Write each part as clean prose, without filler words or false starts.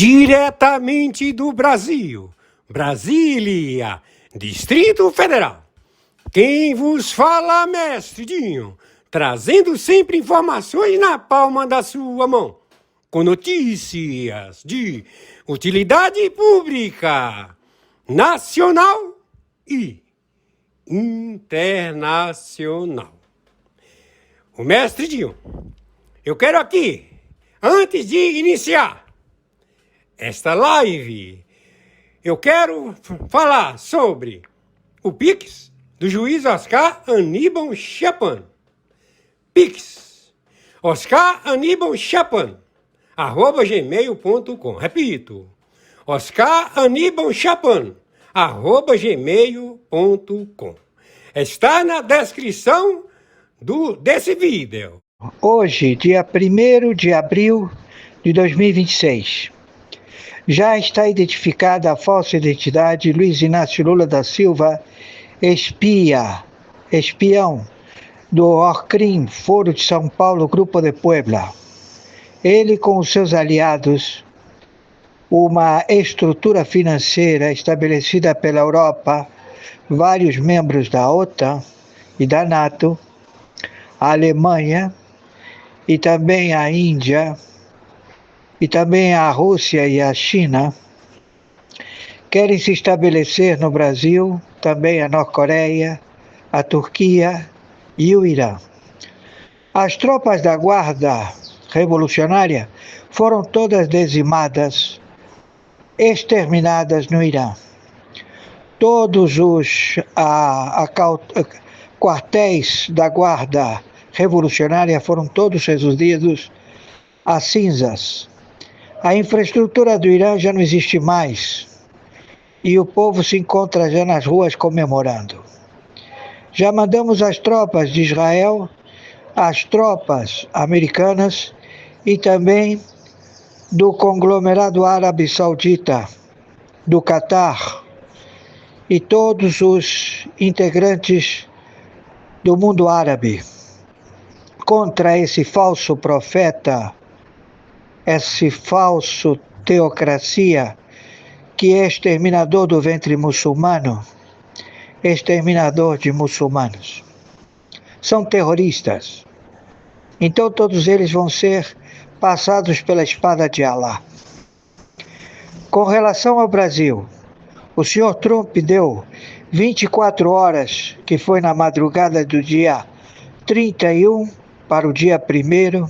Diretamente do Brasil, Brasília, Distrito Federal. Quem vos fala, mestre Dinho, trazendo sempre informações na palma da sua mão, com notícias de utilidade pública, nacional e internacional. O mestre Dinho, eu quero aqui, antes de iniciar esta live, eu quero falar sobre o Pix do juiz Oscar Aníbal Chapan. Pix, Oscar Aníbal Chapan, @gmail.com. Repito, Oscar Aníbal Chapan, @gmail.com. Está na descrição desse vídeo. Hoje, dia 1º de abril de 2026. Já está identificada a falsa identidade Luiz Inácio Lula da Silva, espião do Orcrim, Foro de São Paulo, Grupo de Puebla. Ele, com os seus aliados, uma estrutura financeira estabelecida pela Europa, vários membros da OTAN e da NATO, a Alemanha e também a Índia, e também a Rússia e a China, querem se estabelecer no Brasil, também a Norte-Coreia, a Turquia e o Irã. As tropas da Guarda Revolucionária foram todas dizimadas, exterminadas no Irã. Todos os quartéis da Guarda Revolucionária foram todos reduzidos a cinzas. A infraestrutura do Irã já não existe mais e o povo se encontra já nas ruas comemorando. Já mandamos as tropas de Israel, as tropas americanas e também do conglomerado árabe saudita, do Catar e todos os integrantes do mundo árabe contra esse falso profeta, esse falso teocracia que é exterminador do ventre muçulmano, exterminador de muçulmanos. São terroristas. Então todos eles vão ser passados pela espada de Alá. Com relação ao Brasil, o senhor Trump deu 24 horas, que foi na madrugada do dia 31 para o dia 1º,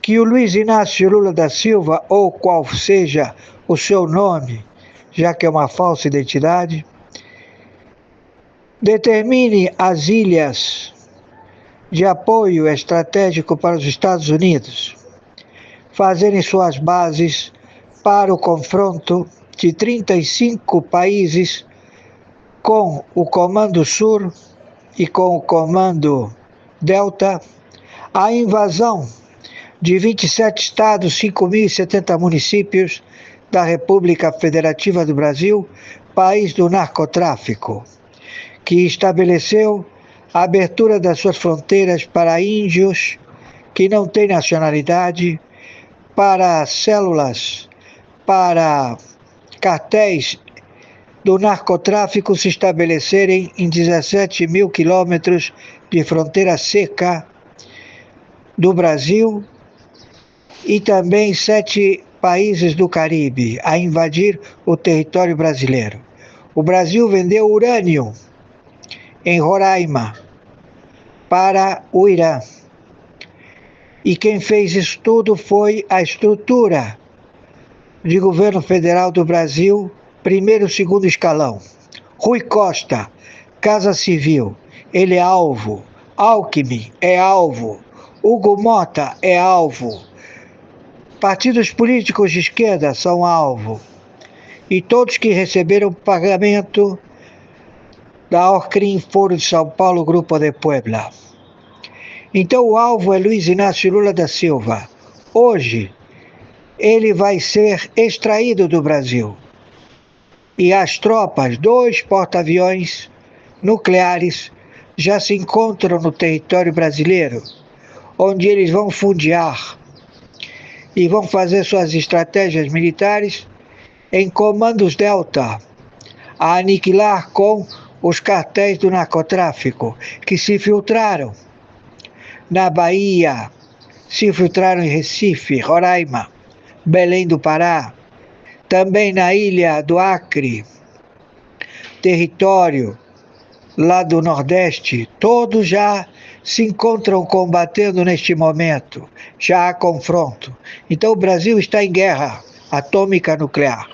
que o Luiz Inácio Lula da Silva, ou qual seja o seu nome, já que é uma falsa identidade, determine as ilhas de apoio estratégico para os Estados Unidos fazerem suas bases para o confronto de 35 países com o Comando Sur e com o Comando Delta, a invasão de 27 estados, 5.070 municípios da República Federativa do Brasil, país do narcotráfico, que estabeleceu a abertura das suas fronteiras para índios que não têm nacionalidade, para células, para cartéis do narcotráfico se estabelecerem em 17 mil quilômetros de fronteira seca do Brasil e também 7 países do Caribe a invadir o território brasileiro. O Brasil vendeu urânio em Roraima para o Irã. E quem fez isso tudo foi a estrutura de governo federal do Brasil, primeiro e segundo escalão. Rui Costa, Casa Civil, ele é alvo. Alckmin é alvo. Hugo Mota é alvo. Partidos políticos de esquerda são alvo. E todos que receberam pagamento da Orcrim, Foro de São Paulo, Grupo de Puebla. Então o alvo é Luiz Inácio Lula da Silva. Hoje, ele vai ser extraído do Brasil. E as tropas, 2 porta-aviões nucleares, já se encontram no território brasileiro, onde eles vão fundear e vão fazer suas estratégias militares em comandos Delta, a aniquilar com os cartéis do narcotráfico que se filtraram na Bahia, se infiltraram em Recife, Roraima, Belém do Pará, também na ilha do Acre, território lá do Nordeste, todos já se encontram combatendo neste momento, já há confronto. Então o Brasil está em guerra atômica nuclear.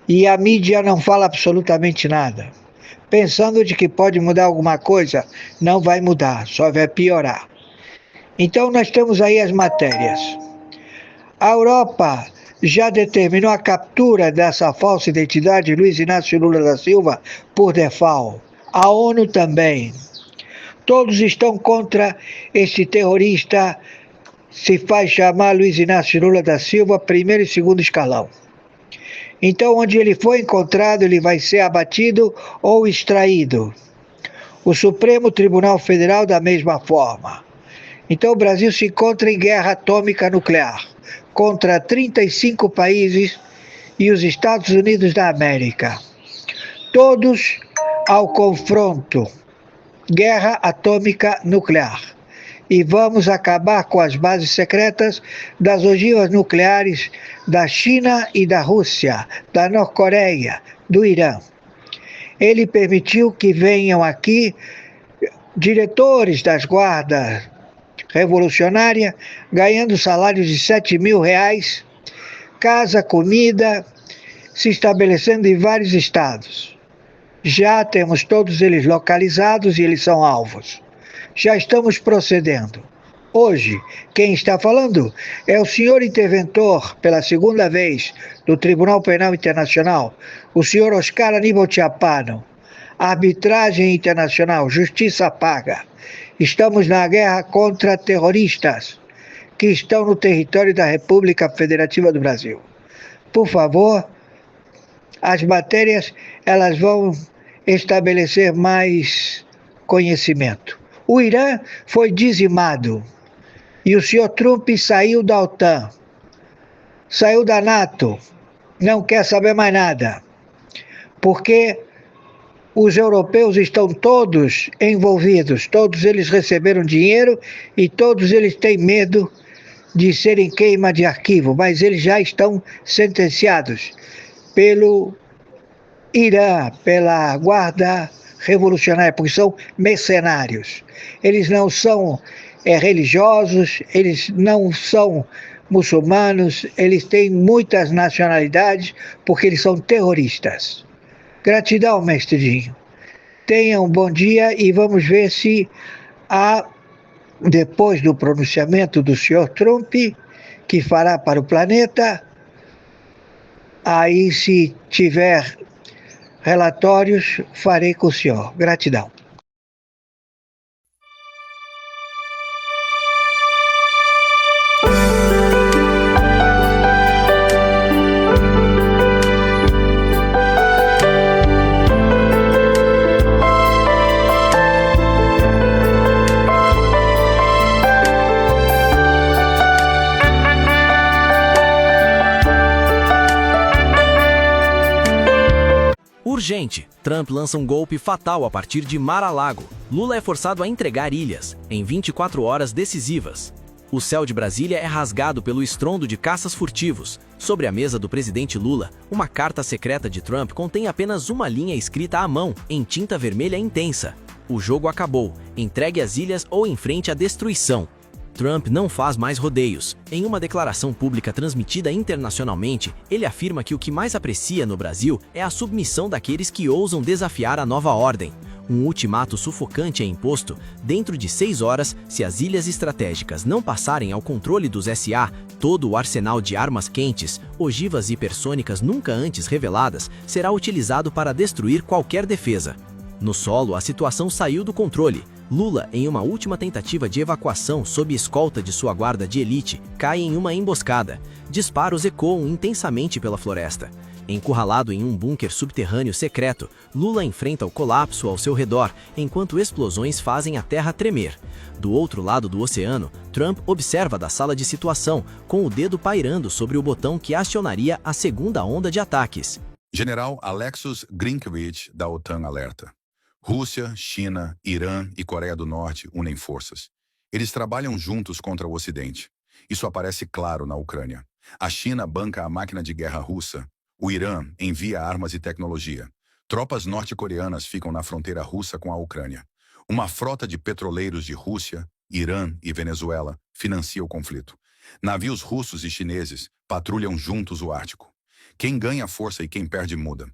E a mídia não fala absolutamente nada. Pensando de que pode mudar alguma coisa, não vai mudar, só vai piorar. Então nós temos aí as matérias. A Europa já determinou a captura dessa falsa identidade Luiz Inácio Lula da Silva por default. A ONU também. Todos estão contra este terrorista, se faz chamar Luiz Inácio Lula da Silva, primeiro e segundo escalão. Então, onde ele foi encontrado, ele vai ser abatido ou extraído. O Supremo Tribunal Federal da mesma forma. Então, o Brasil se encontra em guerra atômica nuclear contra 35 países e os Estados Unidos da América. Todos ao confronto. Guerra atômica nuclear. E vamos acabar com as bases secretas das ogivas nucleares da China e da Rússia, da Norte-Coreia, do Irã. Ele permitiu que venham aqui diretores das guardas revolucionárias ganhando salários de R$7.000, casa, comida, se estabelecendo em vários estados. Já temos todos eles localizados e eles são alvos. Já estamos procedendo. Hoje, quem está falando é o senhor interventor, pela segunda vez, do Tribunal Penal Internacional, o senhor Oscar Aníbal Chiapano. Arbitragem internacional, justiça paga. Estamos na guerra contra terroristas que estão no território da República Federativa do Brasil. Por favor, as matérias elas vão estabelecer mais conhecimento. O Irã foi dizimado e o senhor Trump saiu da OTAN, saiu da NATO, não quer saber mais nada, porque os europeus estão todos envolvidos, todos eles receberam dinheiro e todos eles têm medo de serem queima de arquivo, mas eles já estão sentenciados pelo Irã, pela guarda revolucionária, porque são mercenários. Eles não são religiosos, eles não são muçulmanos, eles têm muitas nacionalidades, porque eles são terroristas. Gratidão, mestre Dinho. Tenha um bom dia e vamos ver se depois do pronunciamento do senhor Trump, que fará para o planeta, aí se tiver relatórios, farei com o senhor. Gratidão. Urgente, Trump lança um golpe fatal a partir de Mar-a-Lago. Lula é forçado a entregar ilhas, em 24 horas decisivas. O céu de Brasília é rasgado pelo estrondo de caças furtivos. Sobre a mesa do presidente Lula, uma carta secreta de Trump contém apenas uma linha escrita à mão, em tinta vermelha intensa. O jogo acabou, entregue as ilhas ou enfrente a destruição. Trump não faz mais rodeios. Em uma declaração pública transmitida internacionalmente, ele afirma que o que mais aprecia no Brasil é a submissão daqueles que ousam desafiar a nova ordem. Um ultimato sufocante é imposto. Dentro de 6 horas, se as ilhas estratégicas não passarem ao controle dos SA, todo o arsenal de armas quentes, ogivas hipersônicas nunca antes reveladas, será utilizado para destruir qualquer defesa. No solo, a situação saiu do controle. Lula, em uma última tentativa de evacuação sob escolta de sua guarda de elite, cai em uma emboscada. Disparos ecoam intensamente pela floresta. Encurralado em um bunker subterrâneo secreto, Lula enfrenta o colapso ao seu redor, enquanto explosões fazem a terra tremer. Do outro lado do oceano, Trump observa da sala de situação, com o dedo pairando sobre o botão que acionaria a segunda onda de ataques. General Alexus Grinkevich, da OTAN, alerta. Rússia, China, Irã e Coreia do Norte unem forças. Eles trabalham juntos contra o Ocidente. Isso aparece claro na Ucrânia. A China banca a máquina de guerra russa. O Irã envia armas e tecnologia. Tropas norte-coreanas ficam na fronteira russa com a Ucrânia. Uma frota de petroleiros de Rússia, Irã e Venezuela financia o conflito. Navios russos e chineses patrulham juntos o Ártico. Quem ganha força e quem perde muda.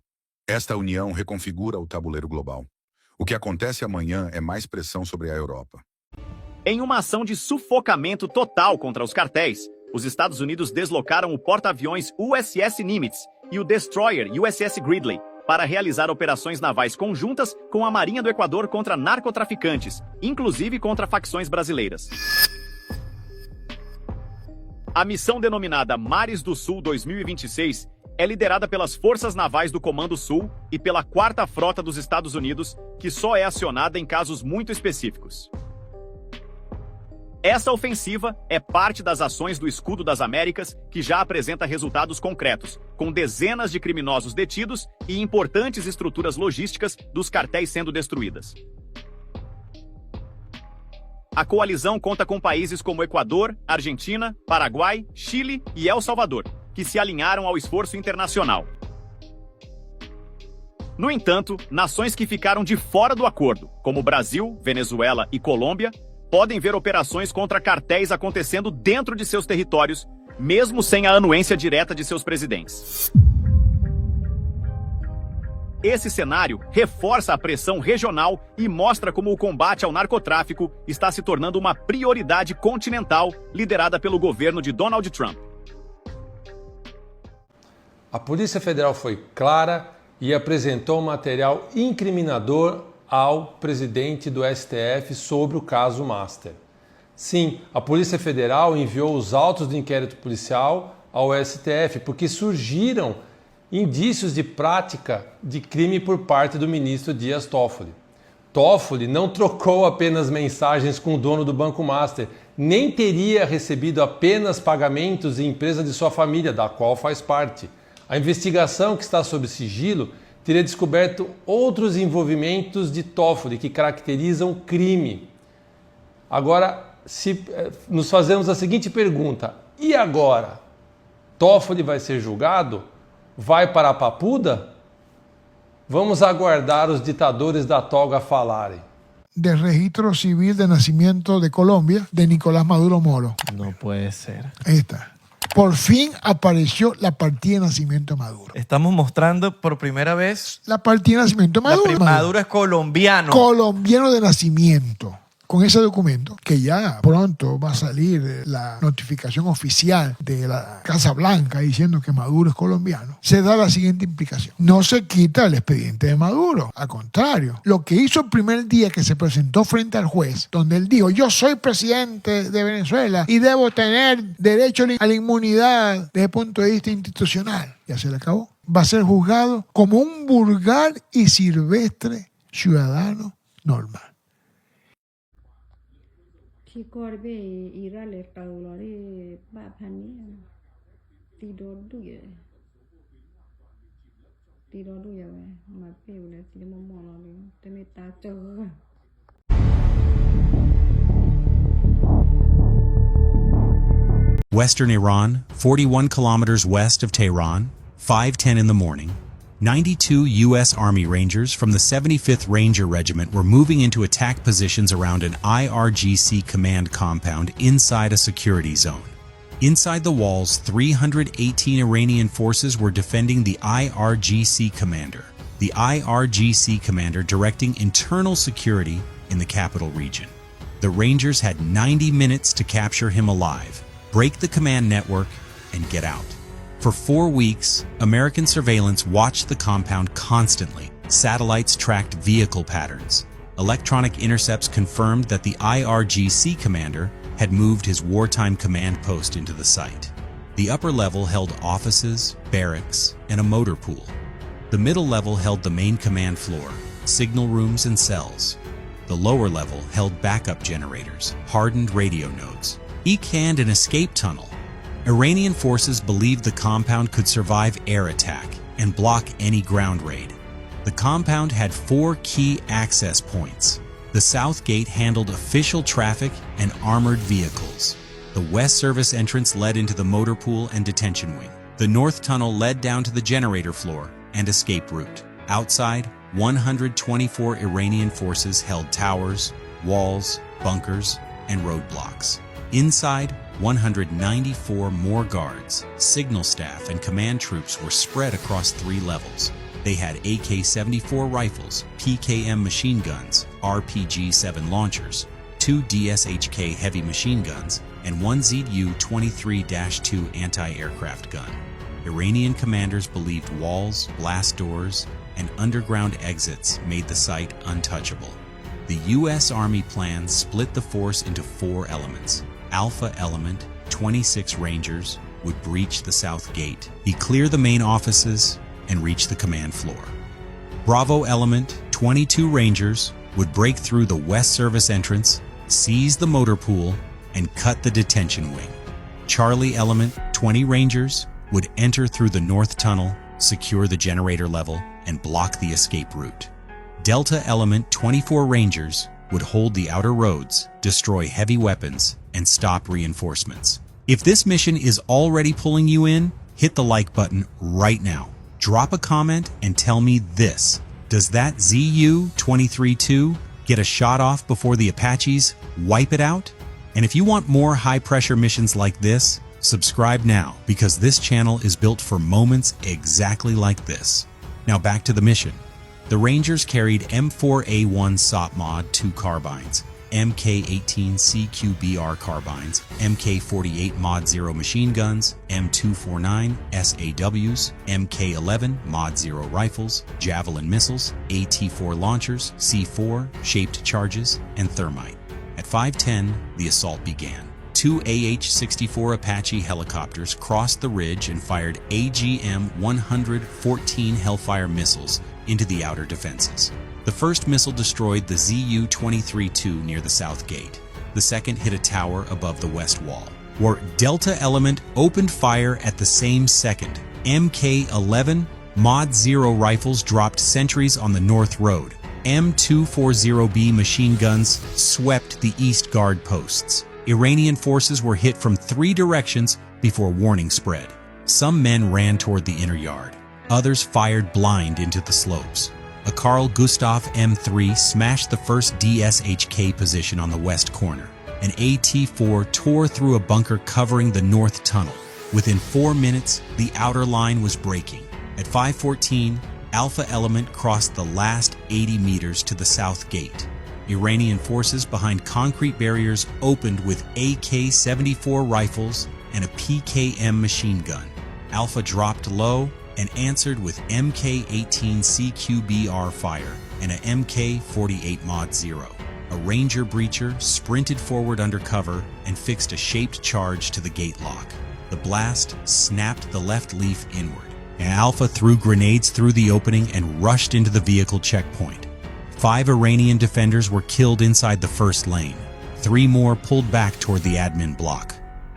Esta união reconfigura o tabuleiro global. O que acontece amanhã é mais pressão sobre a Europa. Em uma ação de sufocamento total contra os cartéis, os Estados Unidos deslocaram o porta-aviões USS Nimitz e o destroyer USS Gridley para realizar operações navais conjuntas com a Marinha do Equador contra narcotraficantes, inclusive contra facções brasileiras. A missão denominada Mares do Sul 2026 é liderada pelas Forças Navais do Comando Sul e pela 4ª Frota dos Estados Unidos, que só é acionada em casos muito específicos. Essa ofensiva é parte das ações do Escudo das Américas, que já apresenta resultados concretos, com dezenas de criminosos detidos e importantes estruturas logísticas dos cartéis sendo destruídas. A coalizão conta com países como Equador, Argentina, Paraguai, Chile e El Salvador, que se alinharam ao esforço internacional. No entanto, nações que ficaram de fora do acordo, como Brasil, Venezuela e Colômbia, podem ver operações contra cartéis acontecendo dentro de seus territórios, mesmo sem a anuência direta de seus presidentes. Esse cenário reforça a pressão regional e mostra como o combate ao narcotráfico está se tornando uma prioridade continental liderada pelo governo de Donald Trump. A Polícia Federal foi clara e apresentou um material incriminador ao presidente do STF sobre o caso Master. Sim, a Polícia Federal enviou os autos do inquérito policial ao STF porque surgiram indícios de prática de crime por parte do ministro Dias Toffoli. Toffoli não trocou apenas mensagens com o dono do Banco Master, nem teria recebido apenas pagamentos em empresa de sua família, da qual faz parte. A investigação, que está sob sigilo, teria descoberto outros envolvimentos de Toffoli que caracterizam crime. Agora, se nos fazemos a seguinte pergunta: e agora? Toffoli vai ser julgado? Vai para a papuda? Vamos aguardar os ditadores da toga falarem. De registro civil de nacimiento de Colombia, de Nicolás Maduro Moro. No puede ser. Ahí está. Por fin apareció la partida de nacimiento de Maduro. Estamos mostrando por primera vez La partida de nacimiento de Maduro. Maduro es colombiano. Colombiano de nacimiento. Con ese documento, que ya pronto va a salir la notificación oficial de la Casa Blanca diciendo que Maduro es colombiano, se da la siguiente implicación. No se quita el expediente de Maduro. Al contrario, lo que hizo el primer día que se presentó frente al juez, donde él dijo: yo soy presidente de Venezuela y debo tener derecho a la inmunidad desde el punto de vista institucional. Ya se le acabó. Va a ser juzgado como un vulgar y silvestre ciudadano normal. Corbe irale paulore ba phani tido duye ma peule ti mo mo lo te meta cho. Western Iran, 41 kilometers west of Tehran, 5:10 in the morning. 92 U.S. Army Rangers from the 75th Ranger Regiment were moving into attack positions around an IRGC command compound inside a security zone. Inside the walls, 318 Iranian forces were defending the IRGC commander, directing internal security in the capital region. The Rangers had 90 minutes to capture him alive, break the command network, and get out. For 4 weeks, American surveillance watched the compound constantly. Satellites tracked vehicle patterns. Electronic intercepts confirmed that the IRGC commander had moved his wartime command post into the site. The upper level held offices, barracks, and a motor pool. The middle level held the main command floor, signal rooms and cells. The lower level held backup generators, hardened radio nodes, and an escape tunnel. Iranian forces believed the compound could survive air attack and block any ground raid. The compound had 4 key access points. The south gate handled official traffic and armored vehicles. The west service entrance led into the motor pool and detention wing. The north tunnel led down to the generator floor and escape route. Outside, 124 Iranian forces held towers, walls, bunkers, and roadblocks. Inside, 194 more guards, signal staff, and command troops were spread across 3 levels. They had AK-74 rifles, PKM machine guns, RPG-7 launchers, 2 DSHK heavy machine guns, and 1 ZU-23-2 anti-aircraft gun. Iranian commanders believed walls, blast doors, and underground exits made the site untouchable. The U.S. Army plan split the force into 4 elements. Alpha Element, 26 Rangers, would breach the south gate, clear the main offices, and reach the command floor. Bravo Element, 22 Rangers, would break through the west service entrance, seize the motor pool, and cut the detention wing. Charlie Element, 20 Rangers, would enter through the north tunnel, secure the generator level, and block the escape route. Delta Element, 24 Rangers, would hold the outer roads, destroy heavy weapons, and stop reinforcements. If this mission is already pulling you in, hit the like button right now. Drop a comment and tell me this. Does that ZU-23-2 get a shot off before the Apaches wipe it out? And if you want more high-pressure missions like this, subscribe now, because this channel is built for moments exactly like this. Now back to the mission. The Rangers carried M4A1 SOP Mod 2 carbines, MK18 CQBR carbines, MK48 Mod 0 machine guns, M249 SAWs, MK11 Mod 0 rifles, Javelin missiles, AT-4 launchers, C4, shaped charges, and thermite. At 5:10, the assault began. 2 AH-64 Apache helicopters crossed the ridge and fired AGM-114 Hellfire missiles into the outer defenses. The first missile destroyed the ZU-23-2 near the south gate. The second hit a tower above the west wall, where Delta Element opened fire at the same second. MK-11 Mod 0 rifles dropped sentries on the north road. M240B machine guns swept the east guard posts. Iranian forces were hit from 3 directions before warning spread. Some men ran toward the inner yard. Others fired blind into the slopes. A Carl Gustav M3 smashed the first DSHK position on the west corner. An AT-4 tore through a bunker covering the north tunnel. Within 4 minutes, the outer line was breaking. At 5:14, Alpha Element crossed the last 80 meters to the south gate. Iranian forces behind concrete barriers opened with AK-74 rifles and a PKM machine gun. Alpha dropped low and answered with MK-18 CQBR fire and a MK-48 Mod 0. A Ranger breacher sprinted forward under cover and fixed a shaped charge to the gate lock. The blast snapped the left leaf inward, and Alpha threw grenades through the opening and rushed into the vehicle checkpoint. 5 Iranian defenders were killed inside the first lane. 3 more pulled back toward the admin block.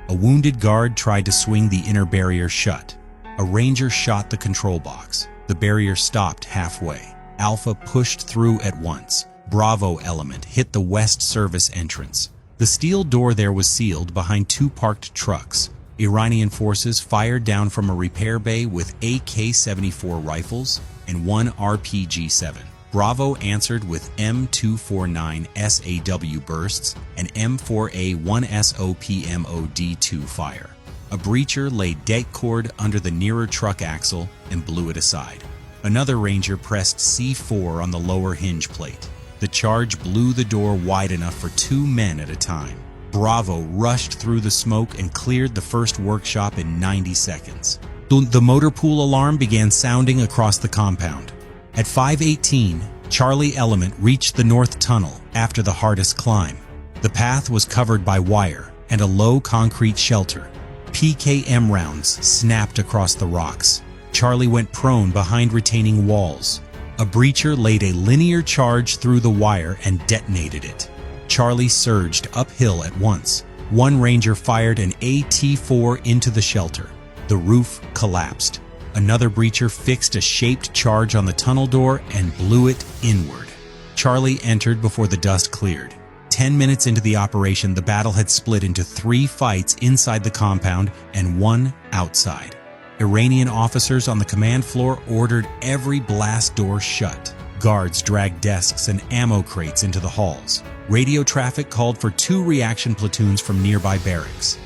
A wounded guard tried to swing the inner barrier shut. A Ranger shot the control box. The barrier stopped halfway. Alpha pushed through at once. Bravo Element hit the west service entrance. The steel door there was sealed behind 2 parked trucks. Iranian forces fired down from a repair bay with AK-74 rifles and 1 RPG-7. Bravo answered with M249 SAW bursts and M4A1SOPMOD-2 fire. A breacher laid deck cord under the nearer truck axle and blew it aside. Another Ranger pressed C4 on the lower hinge plate. The charge blew the door wide enough for 2 men at a time. Bravo rushed through the smoke and cleared the first workshop in 90 seconds. The motor pool alarm began sounding across the compound. At 5:18, Charlie Element reached the north tunnel after the hardest climb. The path was covered by wire and a low concrete shelter. PKM rounds snapped across the rocks. Charlie went prone behind retaining walls. A breacher laid a linear charge through the wire and detonated it. Charlie surged uphill at once. One Ranger fired an AT-4 into the shelter. The roof collapsed. Another breacher fixed a shaped charge on the tunnel door and blew it inward. Charlie entered before the dust cleared. 10 minutes into the operation, the battle had split into 3 fights inside the compound and 1 outside. Iranian officers on the command floor ordered every blast door shut. Guards dragged desks and ammo crates into the halls. Radio traffic called for 2 reaction platoons from nearby barracks.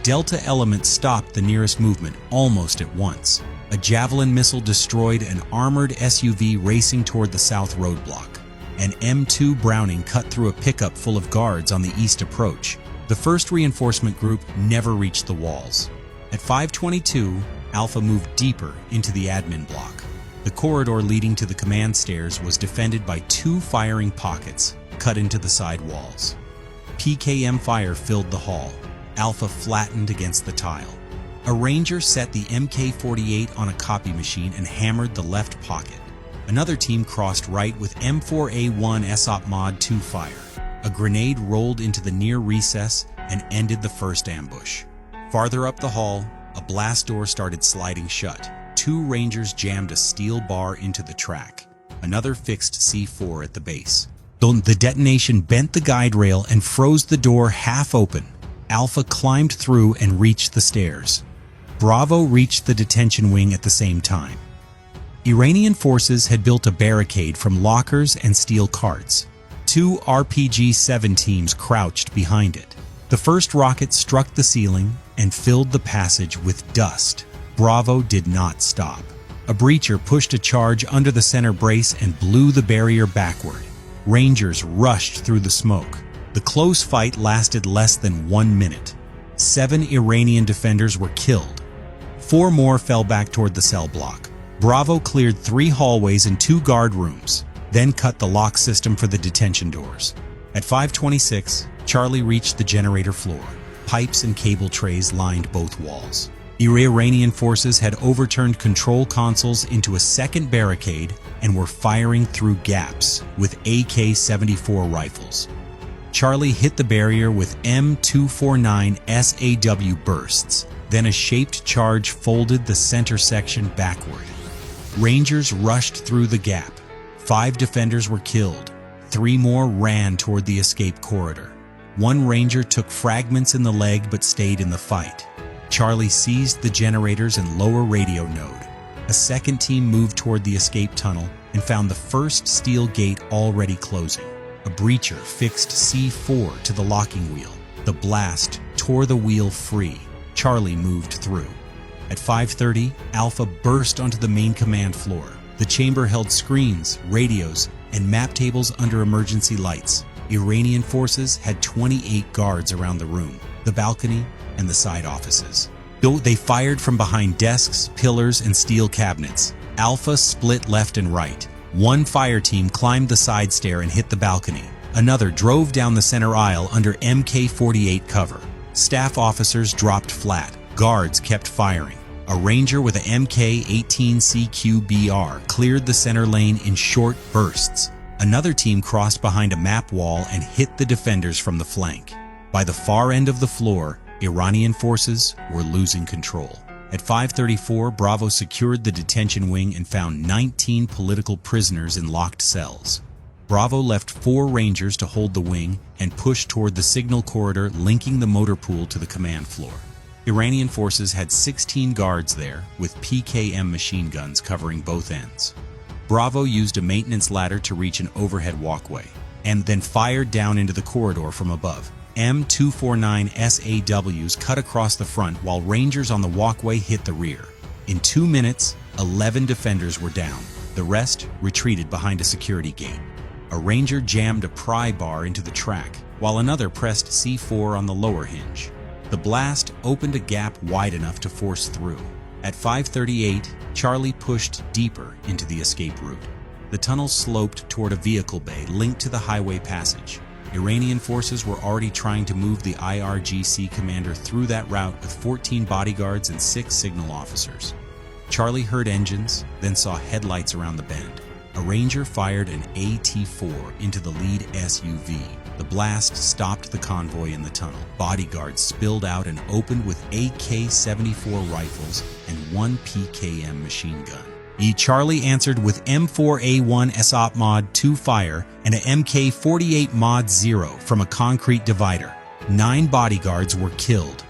Delta Element stopped the nearest movement almost at once. A Javelin missile destroyed an armored SUV racing toward the south roadblock. An M2 Browning cut through a pickup full of guards on the east approach. The first reinforcement group never reached the walls. At 5:22, Alpha moved deeper into the admin block. The corridor leading to the command stairs was defended by 2 firing pockets cut into the side walls. PKM fire filled the hall. Alpha flattened against the tile. A Ranger set the MK-48 on a copy machine and hammered the left pocket. Another team crossed right with M4A1 SOP Mod 2 fire. A grenade rolled into the near recess and ended the first ambush. Farther up the hall, a blast door started sliding shut. 2 Rangers jammed a steel bar into the track. Another fixed C4 at the base. The detonation bent the guide rail and froze the door half open. Alpha climbed through and reached the stairs. Bravo reached the detention wing at the same time. Iranian forces had built a barricade from lockers and steel carts. 2 RPG-7 teams crouched behind it. The first rocket struck the ceiling and filled the passage with dust. Bravo did not stop. A breacher pushed a charge under the center brace and blew the barrier backward. Rangers rushed through the smoke. The close fight lasted less than 1 minute. 7 Iranian defenders were killed. 4 more fell back toward the cell block. Bravo cleared 3 hallways and 2 guard rooms, then cut the lock system for the detention doors. At 5:26, Charlie reached the generator floor. Pipes and cable trays lined both walls. Iranian forces had overturned control consoles into a second barricade and were firing through gaps with AK-74 rifles. Charlie hit the barrier with M249 SAW bursts. Then a shaped charge folded the center section backward. Rangers rushed through the gap. 5 defenders were killed. 3 more ran toward the escape corridor. 1 Ranger took fragments in the leg but stayed in the fight. Charlie seized the generators and lower radio node. A second team moved toward the escape tunnel and found the first steel gate already closing. A breacher fixed C4 to the locking wheel. The blast tore the wheel free. Charlie moved through. At 5:30, Alpha burst onto the main command floor. The chamber held screens, radios, and map tables under emergency lights. Iranian forces had 28 guards around the room, the balcony, and the side offices. They fired from behind desks, pillars, and steel cabinets. Alpha split left and right. 1 fire team climbed the side stair and hit the balcony. Another drove down the center aisle under MK-48 cover. Staff officers dropped flat. Guards kept firing. A Ranger with a MK-18 CQBR cleared the center lane in short bursts. Another team crossed behind a map wall and hit the defenders from the flank. By the far end of the floor, Iranian forces were losing control. At 5:34, Bravo secured the detention wing and found 19 political prisoners in locked cells. Bravo left 4 Rangers to hold the wing and pushed toward the signal corridor linking the motor pool to the command floor. Iranian forces had 16 guards there, with PKM machine guns covering both ends. Bravo used a maintenance ladder to reach an overhead walkway, and then fired down into the corridor from above. M249 SAWs cut across the front while Rangers on the walkway hit the rear. In 2 minutes, 11 defenders were down. The rest retreated behind a security gate. A Ranger jammed a pry bar into the track, while another pressed C4 on the lower hinge. The blast opened a gap wide enough to force through. At 5:38, Charlie pushed deeper into the escape route. The tunnel sloped toward a vehicle bay linked to the highway passage. Iranian forces were already trying to move the IRGC commander through that route with 14 bodyguards and 6 signal officers. Charlie heard engines, then saw headlights around the bend. A Ranger fired an AT-4 into the lead SUV. The blast stopped the convoy in the tunnel. Bodyguards spilled out and opened with AK-74 rifles and 1 PKM machine gun. Charlie answered with M4A1 SOP Mod 2 fire and an MK48 Mod 0 from a concrete divider. 9 bodyguards were killed.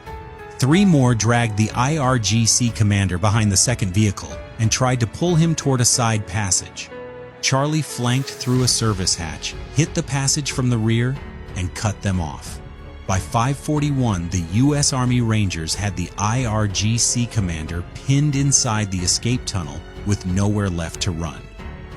3 more dragged the IRGC commander behind the second vehicle and tried to pull him toward a side passage. Charlie flanked through a service hatch, hit the passage from the rear, and cut them off. By 5:41, the U.S. Army Rangers had the IRGC commander pinned inside the escape tunnel with nowhere left to run.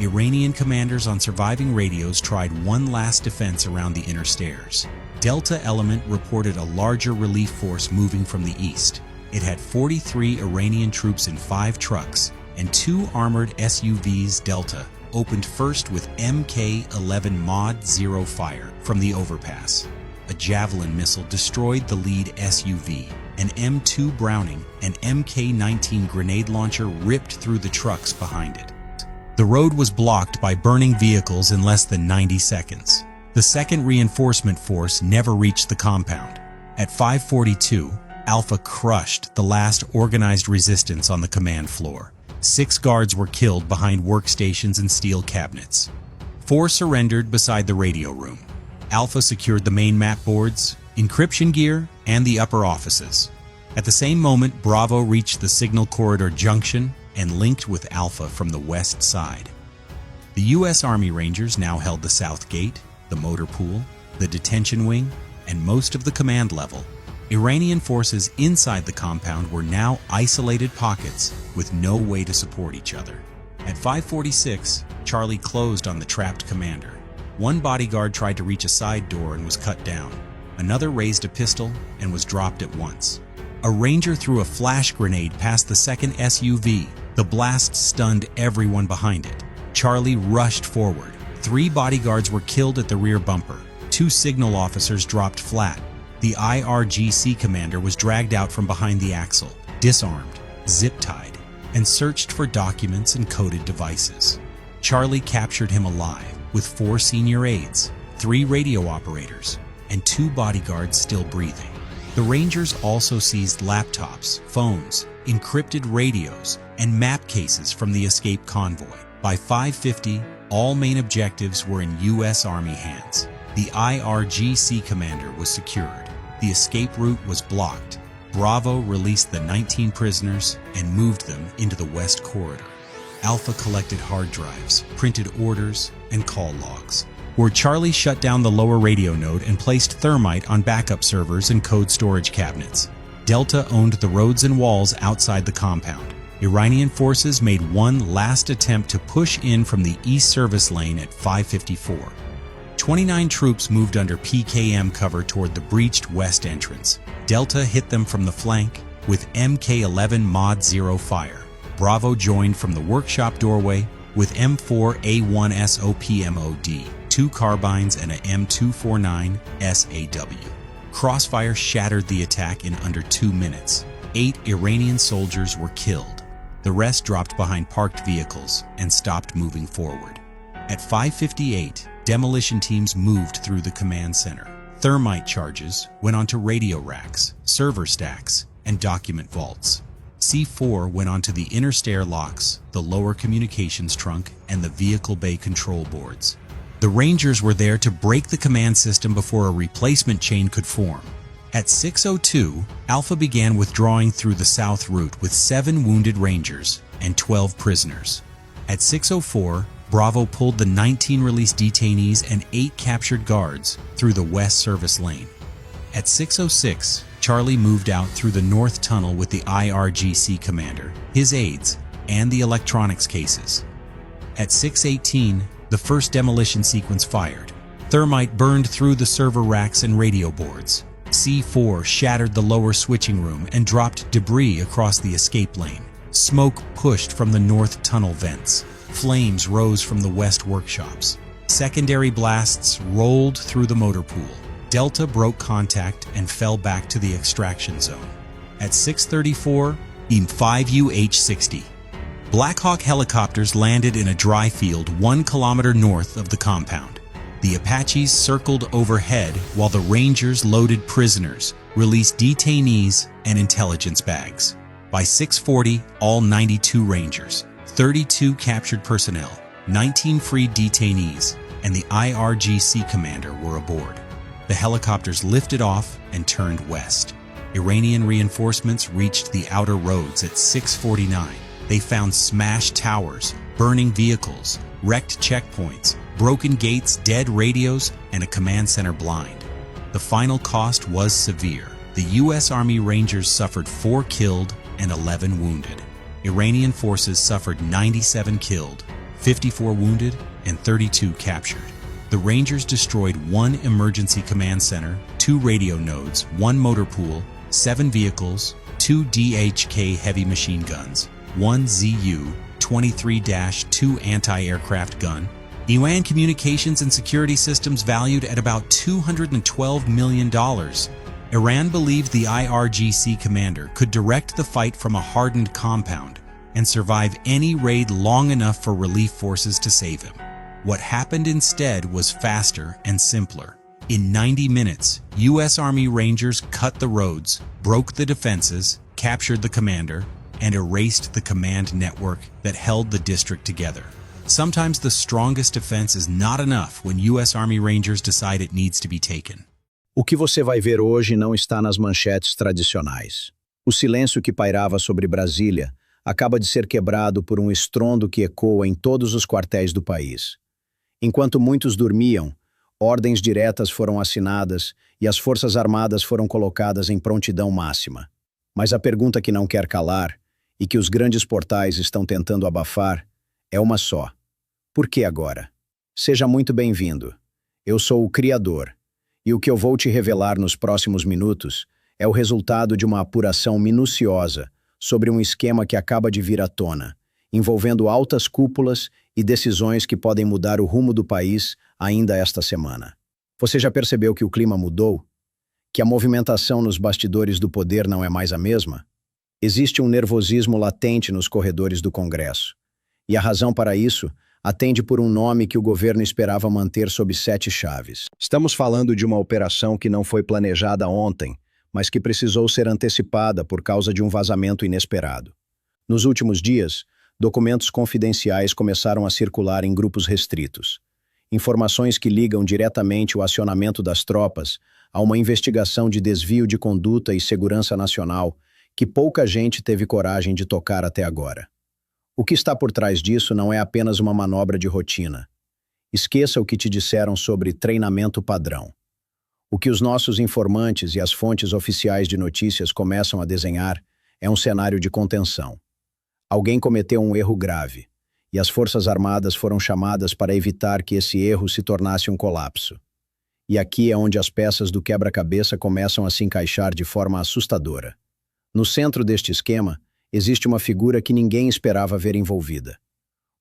Iranian commanders on surviving radios tried one last defense around the inner stairs. Delta Element reported a larger relief force moving from the east. It had 43 Iranian troops in 5 trucks, and 2 armored SUVs. Delta opened first with MK-11 Mod 0 fire from the overpass. A Javelin missile destroyed the lead SUV. An M2 Browning and MK-19 grenade launcher ripped through the trucks behind it. The road was blocked by burning vehicles in less than 90 seconds. The second reinforcement force never reached the compound. At 5:42, Alpha crushed the last organized resistance on the command floor. 6 guards were killed behind workstations and steel cabinets. 4 surrendered beside the radio room. Alpha secured the main map boards, encryption gear, and the upper offices. At the same moment, Bravo reached the signal corridor junction and linked with Alpha from the west side. The U.S. Army Rangers now held the south gate, the motor pool, the detention wing, and most of the command level. Iranian forces inside the compound were now isolated pockets with no way to support each other. At 5:46, Charlie closed on the trapped commander. 1 bodyguard tried to reach a side door and was cut down. Another raised a pistol and was dropped at once. A Ranger threw a flash grenade past the second SUV. The blast stunned everyone behind it. Charlie rushed forward. 3 bodyguards were killed at the rear bumper. 2 signal officers dropped flat. The IRGC commander was dragged out from behind the axle, disarmed, zip-tied, and searched for documents and coded devices. Charlie captured him alive with 4 senior aides, 3 radio operators, and 2 bodyguards still breathing. The Rangers also seized laptops, phones, encrypted radios, and map cases from the escape convoy. By 5:50, all main objectives were in U.S. Army hands. The IRGC commander was secured. The escape route was blocked. Bravo released the 19 prisoners and moved them into the West Corridor. Alpha collected hard drives, printed orders, and call logs. Where Charlie shut down the lower radio node and placed thermite on backup servers and code storage cabinets. Delta owned the roads and walls outside the compound. Iranian forces made one last attempt to push in from the east service lane at 5:54. 29 troops moved under PKM cover toward the breached west entrance. Delta hit them from the flank with MK-11 Mod 0 fire. Bravo joined from the workshop doorway with M4A1 SOPMOD, 2 carbines and a M249 SAW. Crossfire shattered the attack in under 2 minutes. 8 Iranian soldiers were killed. The rest dropped behind parked vehicles and stopped moving forward. At 5:58, demolition teams moved through the command center. Thermite charges went onto radio racks, server stacks, and document vaults. C4 went onto the inner stair locks, the lower communications trunk, and the vehicle bay control boards. The Rangers were there to break the command system before a replacement chain could form. At 6:02, Alpha began withdrawing through the south route with 7 wounded Rangers and 12 prisoners. At 6:04, Bravo pulled the 19 released detainees and 8 captured guards through the west service lane. At 6:06, Charlie moved out through the north tunnel with the IRGC commander, his aides, and the electronics cases. At 6:18, the first demolition sequence fired. Thermite burned through the server racks and radio boards. C4 shattered the lower switching room and dropped debris across the escape lane. Smoke pushed from the north tunnel vents. Flames rose from the west workshops. Secondary blasts rolled through the motor pool. Delta broke contact and fell back to the extraction zone. At 6:34, in 5UH-60, Black Hawk helicopters landed in a dry field 1 kilometer north of the compound. The Apaches circled overhead while the Rangers loaded prisoners, released detainees, and intelligence bags. By 6:40, all 92 Rangers, 32 captured personnel, 19 freed detainees, and the IRGC commander were aboard. The helicopters lifted off and turned west. Iranian reinforcements reached the outer roads at 6:49. They found smashed towers, burning vehicles, wrecked checkpoints, broken gates, dead radios, and a command center blind. The final cost was severe. The U.S. Army Rangers suffered 4 killed and 11 wounded. Iranian forces suffered 97 killed, 54 wounded, and 32 captured. The Rangers destroyed 1 emergency command center, 2 radio nodes, 1 motor pool, 7 vehicles, 2 DHK heavy machine guns, 1 ZU-23-2 anti-aircraft gun, Iran communications and security systems valued at about $212 million. Iran believed the IRGC commander could direct the fight from a hardened compound and survive any raid long enough for relief forces to save him. What happened instead was faster and simpler. In 90 minutes, U.S. Army Rangers cut the roads, broke the defenses, captured the commander, and erased the command network that held the district together. Sometimes the strongest defense is not enough when U.S. Army Rangers decide it needs to be taken. O que você vai ver hoje não está nas manchetes tradicionais. O silêncio que pairava sobre Brasília acaba de ser quebrado por um estrondo que ecoa em todos os quartéis do país. Enquanto muitos dormiam, ordens diretas foram assinadas e as Forças Armadas foram colocadas em prontidão máxima. Mas a pergunta que não quer calar, e que os grandes portais estão tentando abafar, é uma só. Por que agora? Seja muito bem-vindo. Eu sou o Criador, e o que eu vou te revelar nos próximos minutos é o resultado de uma apuração minuciosa sobre um esquema que acaba de vir à tona, envolvendo altas cúpulas e decisões que podem mudar o rumo do país ainda esta semana. Você já percebeu que o clima mudou? Que a movimentação nos bastidores do poder não é mais a mesma? Existe um nervosismo latente nos corredores do Congresso. E a razão para isso atende por um nome que o governo esperava manter sob 7 chaves. Estamos falando de uma operação que não foi planejada ontem, mas que precisou ser antecipada por causa de um vazamento inesperado. Nos últimos dias, documentos confidenciais começaram a circular em grupos restritos. Informações que ligam diretamente o acionamento das tropas a uma investigação de desvio de conduta e segurança nacional que pouca gente teve coragem de tocar até agora. O que está por trás disso não é apenas uma manobra de rotina. Esqueça o que te disseram sobre treinamento padrão. O que os nossos informantes e as fontes oficiais de notícias começam a desenhar é um cenário de contenção. Alguém cometeu um erro grave, e as Forças Armadas foram chamadas para evitar que esse erro se tornasse um colapso. E aqui é onde as peças do quebra-cabeça começam a se encaixar de forma assustadora. No centro deste esquema, existe uma figura que ninguém esperava ver envolvida.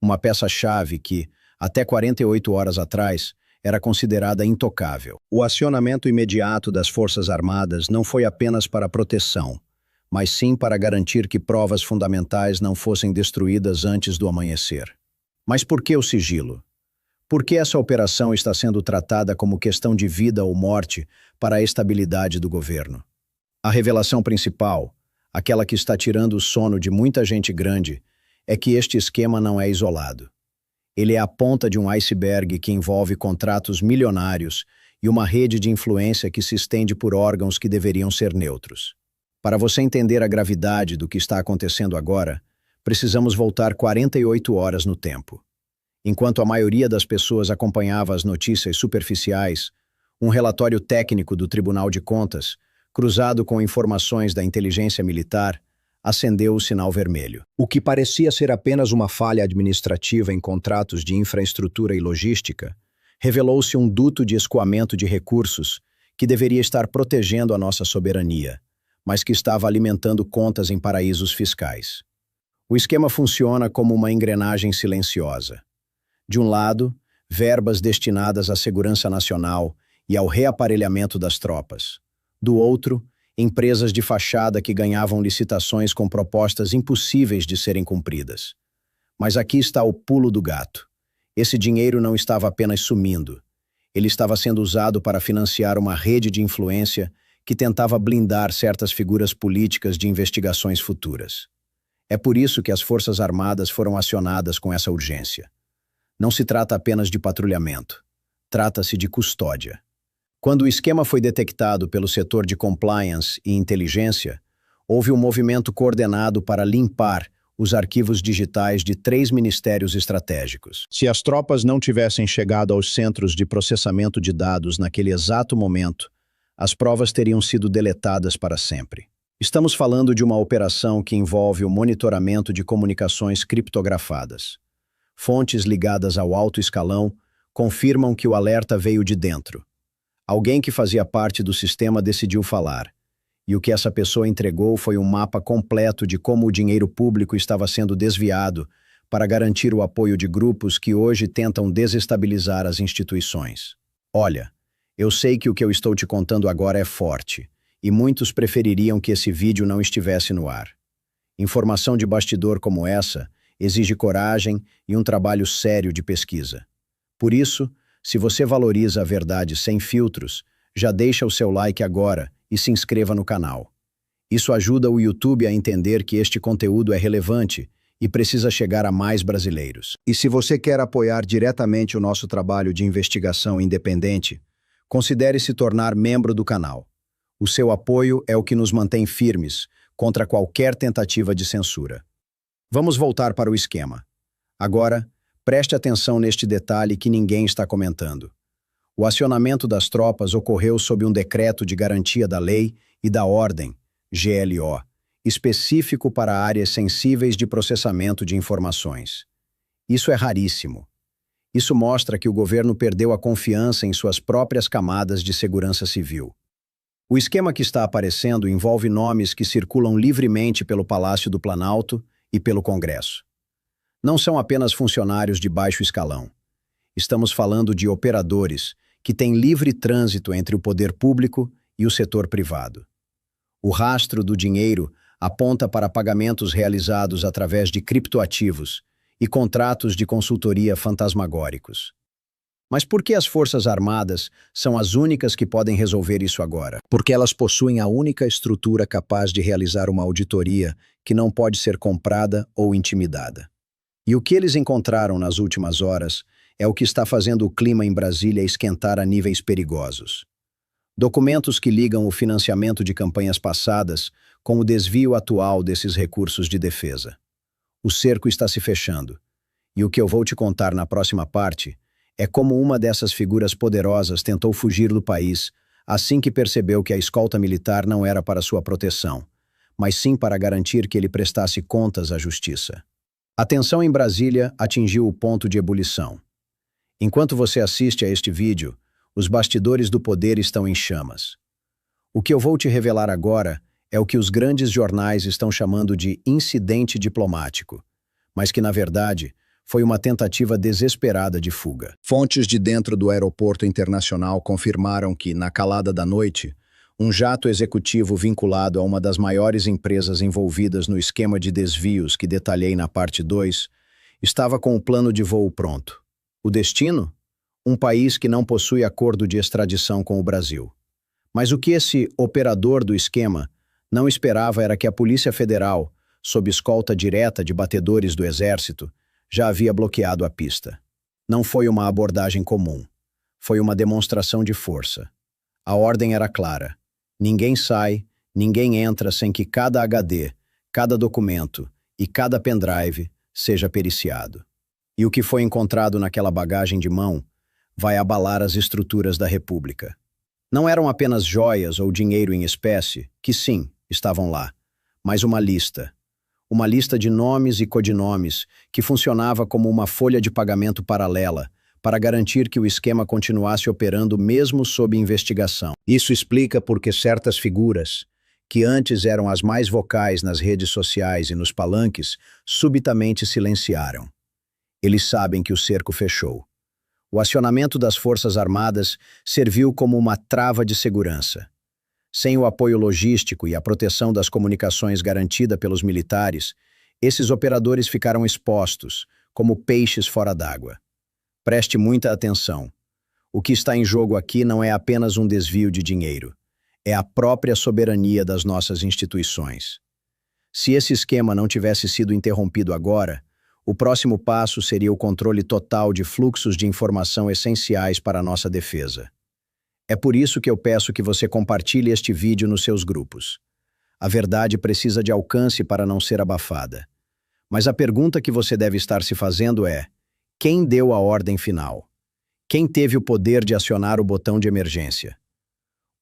Uma peça-chave que, até 48 horas atrás, era considerada intocável. O acionamento imediato das Forças Armadas não foi apenas para proteção, mas sim para garantir que provas fundamentais não fossem destruídas antes do amanhecer. Mas por que o sigilo? Por que essa operação está sendo tratada como questão de vida ou morte para a estabilidade do governo? A revelação principal, aquela que está tirando o sono de muita gente grande, é que este esquema não é isolado. Ele é a ponta de um iceberg que envolve contratos milionários e uma rede de influência que se estende por órgãos que deveriam ser neutros. Para você entender a gravidade do que está acontecendo agora, precisamos voltar 48 horas no tempo. Enquanto a maioria das pessoas acompanhava as notícias superficiais, um relatório técnico do Tribunal de Contas, cruzado com informações da inteligência militar, acendeu o sinal vermelho. O que parecia ser apenas uma falha administrativa em contratos de infraestrutura e logística, revelou-se um duto de escoamento de recursos que deveria estar protegendo a nossa soberania, mas que estava alimentando contas em paraísos fiscais. O esquema funciona como uma engrenagem silenciosa. De um lado, verbas destinadas à segurança nacional e ao reaparelhamento das tropas. Do outro, empresas de fachada que ganhavam licitações com propostas impossíveis de serem cumpridas. Mas aqui está o pulo do gato. Esse dinheiro não estava apenas sumindo. Ele estava sendo usado para financiar uma rede de influência que tentava blindar certas figuras políticas de investigações futuras. É por isso que as Forças Armadas foram acionadas com essa urgência. Não se trata apenas de patrulhamento. Trata-se de custódia. Quando o esquema foi detectado pelo setor de compliance e inteligência, houve um movimento coordenado para limpar os arquivos digitais de 3 ministérios estratégicos. Se as tropas não tivessem chegado aos centros de processamento de dados naquele exato momento, as provas teriam sido deletadas para sempre. Estamos falando de uma operação que envolve o monitoramento de comunicações criptografadas. Fontes ligadas ao alto escalão confirmam que o alerta veio de dentro. Alguém que fazia parte do sistema decidiu falar, e o que essa pessoa entregou foi um mapa completo de como o dinheiro público estava sendo desviado para garantir o apoio de grupos que hoje tentam desestabilizar as instituições. Olha, eu sei que o que eu estou te contando agora é forte, e muitos prefeririam que esse vídeo não estivesse no ar. Informação de bastidor como essa exige coragem e um trabalho sério de pesquisa. Por isso, se você valoriza a verdade sem filtros, já deixa o seu like agora e se inscreva no canal. Isso ajuda o YouTube a entender que este conteúdo é relevante e precisa chegar a mais brasileiros. E se você quer apoiar diretamente o nosso trabalho de investigação independente, considere se tornar membro do canal. O seu apoio é o que nos mantém firmes contra qualquer tentativa de censura. Vamos voltar para o esquema. Agora, preste atenção neste detalhe que ninguém está comentando. O acionamento das tropas ocorreu sob um decreto de garantia da lei e da ordem, GLO, específico para áreas sensíveis de processamento de informações. Isso é raríssimo. Isso mostra que o governo perdeu a confiança em suas próprias camadas de segurança civil. O esquema que está aparecendo envolve nomes que circulam livremente pelo Palácio do Planalto e pelo Congresso. Não são apenas funcionários de baixo escalão. Estamos falando de operadores que têm livre trânsito entre o poder público e o setor privado. O rastro do dinheiro aponta para pagamentos realizados através de criptoativos e contratos de consultoria fantasmagóricos. Mas por que as Forças Armadas são as únicas que podem resolver isso agora? Porque elas possuem a única estrutura capaz de realizar uma auditoria que não pode ser comprada ou intimidada. E o que eles encontraram nas últimas horas é o que está fazendo o clima em Brasília esquentar a níveis perigosos. Documentos que ligam o financiamento de campanhas passadas com o desvio atual desses recursos de defesa. O cerco está se fechando, e o que eu vou te contar na próxima parte é como uma dessas figuras poderosas tentou fugir do país assim que percebeu que a escolta militar não era para sua proteção, mas sim para garantir que ele prestasse contas à justiça. A tensão em Brasília atingiu o ponto de ebulição. Enquanto você assiste a este vídeo, os bastidores do poder estão em chamas. O que eu vou te revelar agora é o que os grandes jornais estão chamando de incidente diplomático, mas que, na verdade, foi uma tentativa desesperada de fuga. Fontes de dentro do aeroporto internacional confirmaram que, na calada da noite, um jato executivo vinculado a uma das maiores empresas envolvidas no esquema de desvios que detalhei na parte 2, estava com o plano de voo pronto. O destino? Um país que não possui acordo de extradição com o Brasil. Mas o que esse operador do esquema não esperava era que a Polícia Federal, sob escolta direta de batedores do Exército, já havia bloqueado a pista. Não foi uma abordagem comum. Foi uma demonstração de força. A ordem era clara. Ninguém sai, ninguém entra sem que cada HD, cada documento e cada pendrive seja periciado. E o que foi encontrado naquela bagagem de mão vai abalar as estruturas da República. Não eram apenas joias ou dinheiro em espécie, que sim, estavam lá, mas uma lista de nomes e codinomes que funcionava como uma folha de pagamento paralela para garantir que o esquema continuasse operando mesmo sob investigação. Isso explica por que certas figuras, que antes eram as mais vocais nas redes sociais e nos palanques, subitamente silenciaram. Eles sabem que o cerco fechou. O acionamento das Forças Armadas serviu como uma trava de segurança. Sem o apoio logístico e a proteção das comunicações garantida pelos militares, esses operadores ficaram expostos, como peixes fora d'água. Preste muita atenção. O que está em jogo aqui não é apenas um desvio de dinheiro. É a própria soberania das nossas instituições. Se esse esquema não tivesse sido interrompido agora, o próximo passo seria o controle total de fluxos de informação essenciais para a nossa defesa. É por isso que eu peço que você compartilhe este vídeo nos seus grupos. A verdade precisa de alcance para não ser abafada. Mas a pergunta que você deve estar se fazendo é: quem deu a ordem final? Quem teve o poder de acionar o botão de emergência?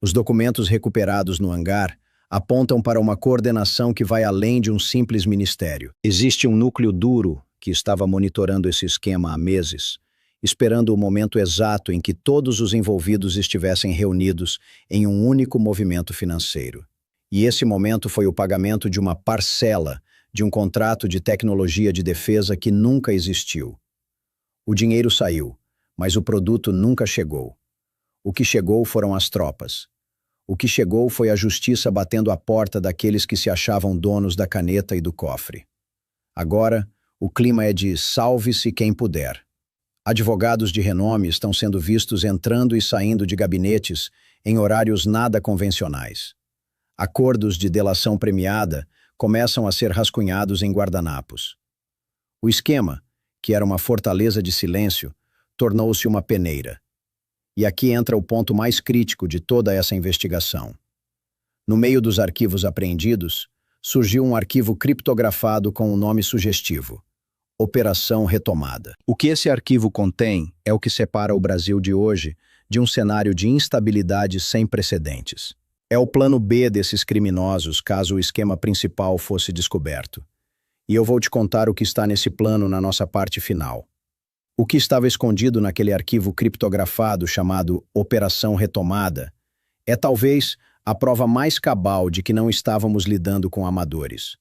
Os documentos recuperados no hangar apontam para uma coordenação que vai além de um simples ministério. Existe um núcleo duro que estava monitorando esse esquema há meses, esperando o momento exato em que todos os envolvidos estivessem reunidos em um único movimento financeiro. E esse momento foi o pagamento de uma parcela de um contrato de tecnologia de defesa que nunca existiu. O dinheiro saiu, mas o produto nunca chegou. O que chegou foram as tropas. O que chegou foi a justiça batendo à porta daqueles que se achavam donos da caneta e do cofre. Agora, o clima é de salve-se quem puder. Advogados de renome estão sendo vistos entrando e saindo de gabinetes em horários nada convencionais. Acordos de delação premiada começam a ser rascunhados em guardanapos. O esquema, que era uma fortaleza de silêncio, tornou-se uma peneira. E aqui entra o ponto mais crítico de toda essa investigação. No meio dos arquivos apreendidos, surgiu um arquivo criptografado com um nome sugestivo: Operação Retomada. O que esse arquivo contém é o que separa o Brasil de hoje de um cenário de instabilidade sem precedentes. É o plano B desses criminosos caso o esquema principal fosse descoberto. E eu vou te contar o que está nesse plano na nossa parte final. O que estava escondido naquele arquivo criptografado chamado Operação Retomada é talvez a prova mais cabal de que não estávamos lidando com amadores.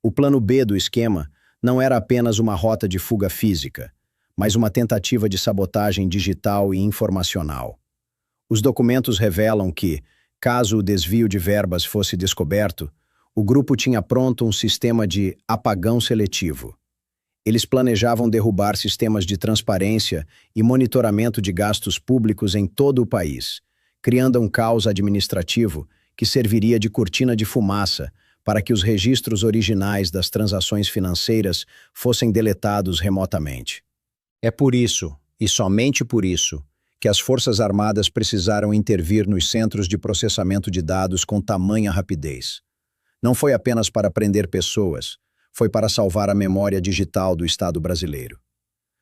O plano B do esquema não era apenas uma rota de fuga física, mas uma tentativa de sabotagem digital e informacional. Os documentos revelam que, caso o desvio de verbas fosse descoberto, o grupo tinha pronto um sistema de apagão seletivo. Eles planejavam derrubar sistemas de transparência e monitoramento de gastos públicos em todo o país, criando um caos administrativo que serviria de cortina de fumaça para que os registros originais das transações financeiras fossem deletados remotamente. É por isso, e somente por isso, que as Forças Armadas precisaram intervir nos centros de processamento de dados com tamanha rapidez. Não foi apenas para prender pessoas, foi para salvar a memória digital do Estado brasileiro.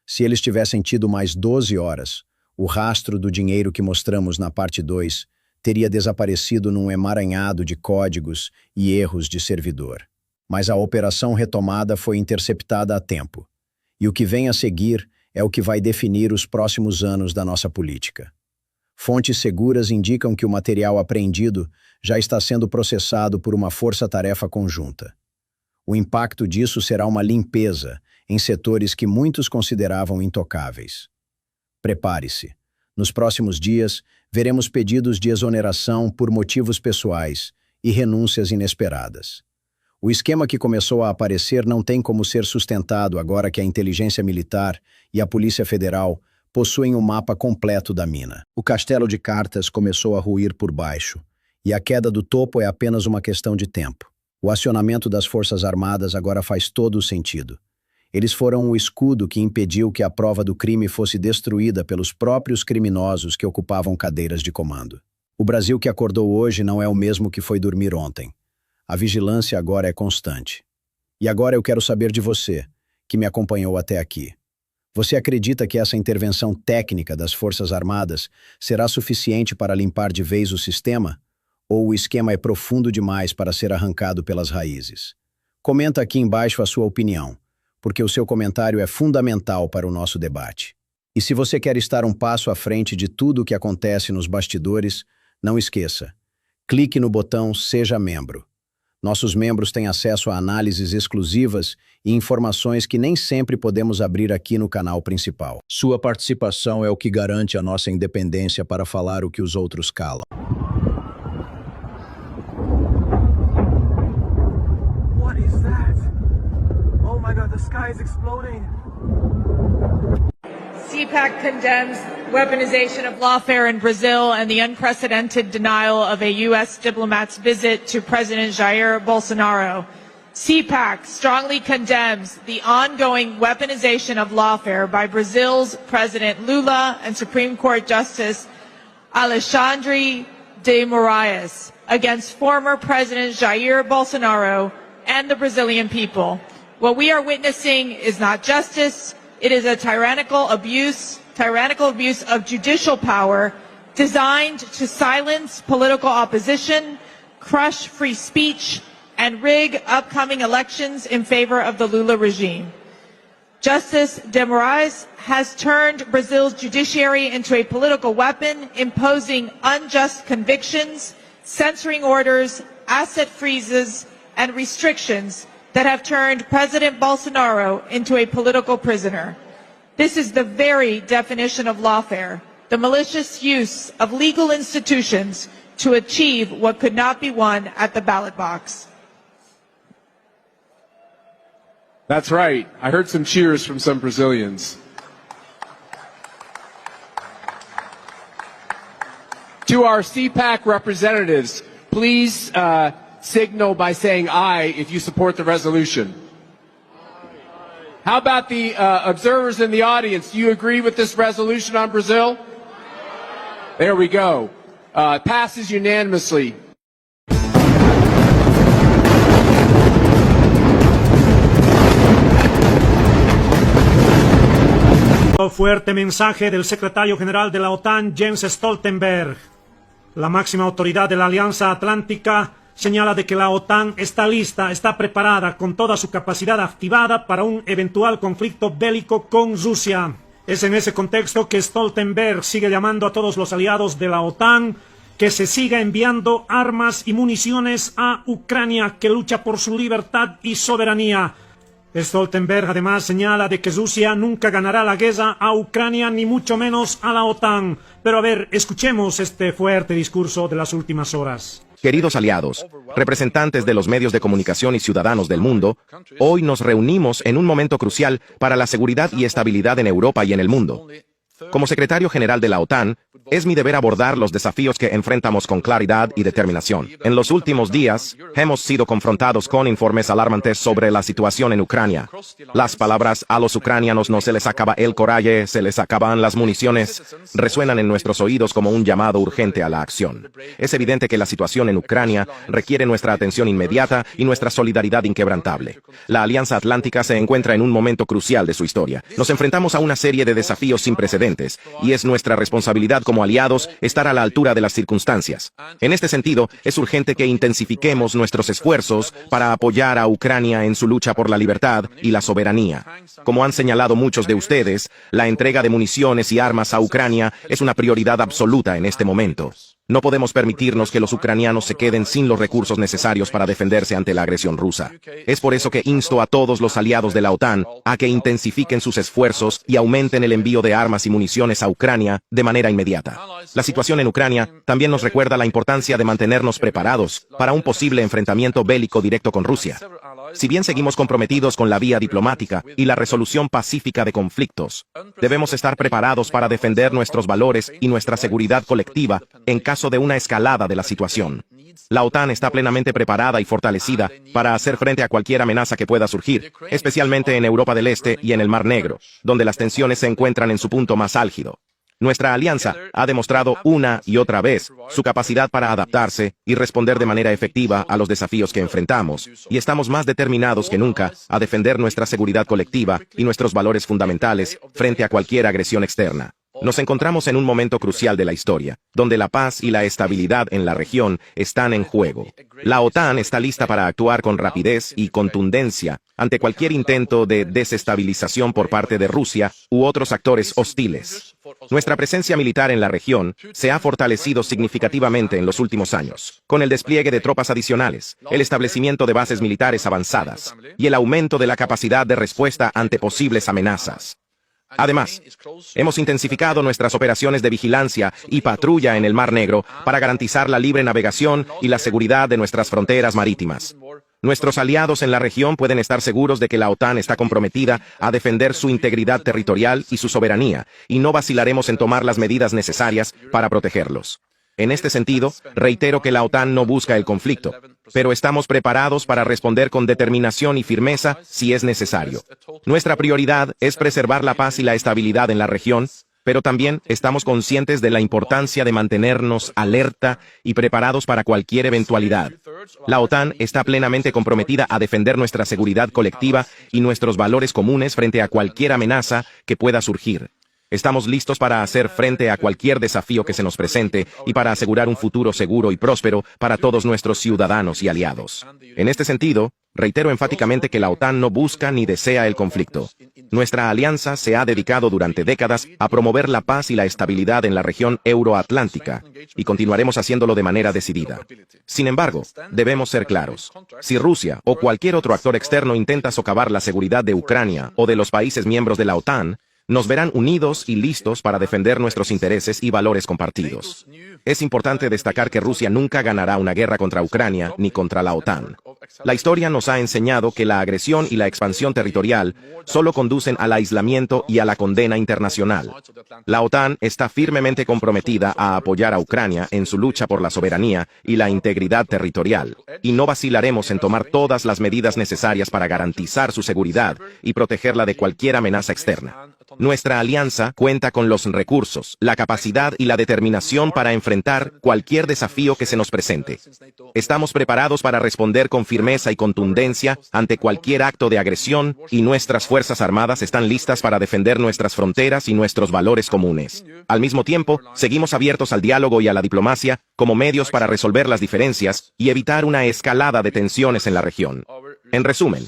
Se eles tivessem tido mais 12 horas, o rastro do dinheiro que mostramos na parte 2 teria desaparecido num emaranhado de códigos e erros de servidor. Mas a operação retomada foi interceptada a tempo. E o que vem a seguir é o que vai definir os próximos anos da nossa política. Fontes seguras indicam que o material apreendido já está sendo processado por uma força-tarefa conjunta. O impacto disso será uma limpeza em setores que muitos consideravam intocáveis. Prepare-se. Nos próximos dias, veremos pedidos de exoneração por motivos pessoais e renúncias inesperadas. O esquema que começou a aparecer não tem como ser sustentado agora que a inteligência militar e a Polícia Federal possuem um mapa completo da mina. O castelo de cartas começou a ruir por baixo, e a queda do topo é apenas uma questão de tempo. O acionamento das Forças Armadas agora faz todo o sentido. Eles foram o escudo que impediu que a prova do crime fosse destruída pelos próprios criminosos que ocupavam cadeiras de comando. O Brasil que acordou hoje não é o mesmo que foi dormir ontem. A vigilância agora é constante. E agora eu quero saber de você, que me acompanhou até aqui. Você acredita que essa intervenção técnica das Forças Armadas será suficiente para limpar de vez o sistema? Ou o esquema é profundo demais para ser arrancado pelas raízes? Comenta aqui embaixo a sua opinião, porque o seu comentário é fundamental para o nosso debate. E se você quer estar um passo à frente de tudo o que acontece nos bastidores, não esqueça, clique no botão Seja Membro. Nossos membros têm acesso a análises exclusivas e informações que nem sempre podemos abrir aqui no canal principal. Sua participação é o que garante a nossa independência para falar o que os outros calam. What is that? Oh my God, the sky is exploding. CPAC condemns weaponization of lawfare in Brazil and the unprecedented denial of a U.S. diplomat's visit to President Jair Bolsonaro. CPAC strongly condemns the ongoing weaponization of lawfare by Brazil's President Lula and Supreme Court Justice Alexandre de Moraes against former President Jair Bolsonaro and the Brazilian people. What we are witnessing is not justice. It is a tyrannical abuse of judicial power designed to silence political opposition, crush free speech, and rig upcoming elections in favor of the Lula regime. Justice de Moraes has turned Brazil's judiciary into a political weapon, imposing unjust convictions, censoring orders, asset freezes, and restrictions that have turned President Bolsonaro into a political prisoner. This is the very definition of lawfare, the malicious use of legal institutions to achieve what could not be won at the ballot box. That's right. I heard some cheers from some Brazilians. To our CPAC representatives, please signal by saying aye if you support the resolution. How about the observers in the audience? Do you agree with this resolution on Brazil? There we go. Passes unanimously. Fuerte mensaje del secretario general de la OTAN, Jens Stoltenberg. La máxima autoridad de la Alianza Atlántica señala de que la OTAN está lista, está preparada con toda su capacidad activada para un eventual conflicto bélico con Rusia. Es en ese contexto que Stoltenberg sigue llamando a todos los aliados de la OTAN que se siga enviando armas y municiones a Ucrania, que lucha por su libertad y soberanía. Stoltenberg además señala de que Rusia nunca ganará la guerra a Ucrania, ni mucho menos a la OTAN. Pero a ver, escuchemos este fuerte discurso de las últimas horas. Queridos aliados, representantes de los medios de comunicación y ciudadanos del mundo, hoy nos reunimos en un momento crucial para la seguridad y estabilidad en Europa y en el mundo. Como secretario general de la OTAN, es mi deber abordar los desafíos que enfrentamos con claridad y determinación. En los últimos días, hemos sido confrontados con informes alarmantes sobre la situación en Ucrania. Las palabras "a los ucranianos no se les acaba el coraje, se les acaban las municiones" resuenan en nuestros oídos como un llamado urgente a la acción. Es evidente que la situación en Ucrania requiere nuestra atención inmediata y nuestra solidaridad inquebrantable. La Alianza Atlántica se encuentra en un momento crucial de su historia. Nos enfrentamos a una serie de desafíos sin precedentes, y es nuestra responsabilidad como aliados estar a la altura de las circunstancias. En este sentido, es urgente que intensifiquemos nuestros esfuerzos para apoyar a Ucrania en su lucha por la libertad y la soberanía. Como han señalado muchos de ustedes, la entrega de municiones y armas a Ucrania es una prioridad absoluta en este momento. No podemos permitirnos que los ucranianos se queden sin los recursos necesarios para defenderse ante la agresión rusa. Es por eso que insto a todos los aliados de la OTAN a que intensifiquen sus esfuerzos y aumenten el envío de armas y municiones a Ucrania de manera inmediata. La situación en Ucrania también nos recuerda la importancia de mantenernos preparados para un posible enfrentamiento bélico directo con Rusia. Si bien seguimos comprometidos con la vía diplomática y la resolución pacífica de conflictos, debemos estar preparados para defender nuestros valores y nuestra seguridad colectiva en caso de una escalada de la situación. La OTAN está plenamente preparada y fortalecida para hacer frente a cualquier amenaza que pueda surgir, especialmente en Europa del Este y en el Mar Negro, donde las tensiones se encuentran en su punto más álgido. Nuestra alianza ha demostrado una y otra vez su capacidad para adaptarse y responder de manera efectiva a los desafíos que enfrentamos, y estamos más determinados que nunca a defender nuestra seguridad colectiva y nuestros valores fundamentales frente a cualquier agresión externa. Nos encontramos en un momento crucial de la historia, donde la paz y la estabilidad en la región están en juego. La OTAN está lista para actuar con rapidez y contundencia ante cualquier intento de desestabilización por parte de Rusia u otros actores hostiles. Nuestra presencia militar en la región se ha fortalecido significativamente en los últimos años, con el despliegue de tropas adicionales, el establecimiento de bases militares avanzadas y el aumento de la capacidad de respuesta ante posibles amenazas. Además, hemos intensificado nuestras operaciones de vigilancia y patrulla en el Mar Negro para garantizar la libre navegación y la seguridad de nuestras fronteras marítimas. Nuestros aliados en la región pueden estar seguros de que la OTAN está comprometida a defender su integridad territorial y su soberanía, y no vacilaremos en tomar las medidas necesarias para protegerlos. En este sentido, reitero que la OTAN no busca el conflicto, pero estamos preparados para responder con determinación y firmeza si es necesario. Nuestra prioridad es preservar la paz y la estabilidad en la región, pero también estamos conscientes de la importancia de mantenernos alerta y preparados para cualquier eventualidad. La OTAN está plenamente comprometida a defender nuestra seguridad colectiva y nuestros valores comunes frente a cualquier amenaza que pueda surgir. Estamos listos para hacer frente a cualquier desafío que se nos presente y para asegurar un futuro seguro y próspero para todos nuestros ciudadanos y aliados. En este sentido, reitero enfáticamente que la OTAN no busca ni desea el conflicto. Nuestra alianza se ha dedicado durante décadas a promover la paz y la estabilidad en la región euroatlántica, y continuaremos haciéndolo de manera decidida. Sin embargo, debemos ser claros. Si Rusia o cualquier otro actor externo intenta socavar la seguridad de Ucrania o de los países miembros de la OTAN, nos verán unidos y listos para defender nuestros intereses y valores compartidos. Es importante destacar que Rusia nunca ganará una guerra contra Ucrania ni contra la OTAN. La historia nos ha enseñado que la agresión y la expansión territorial solo conducen al aislamiento y a la condena internacional. La OTAN está firmemente comprometida a apoyar a Ucrania en su lucha por la soberanía y la integridad territorial, y no vacilaremos en tomar todas las medidas necesarias para garantizar su seguridad y protegerla de cualquier amenaza externa. Nuestra alianza cuenta con los recursos, la capacidad y la determinación para enfrentar cualquier desafío que se nos presente. Estamos preparados para responder con firmeza y contundencia ante cualquier acto de agresión, y nuestras Fuerzas Armadas están listas para defender nuestras fronteras y nuestros valores comunes. Al mismo tiempo, seguimos abiertos al diálogo y a la diplomacia como medios para resolver las diferencias y evitar una escalada de tensiones en la región. En resumen,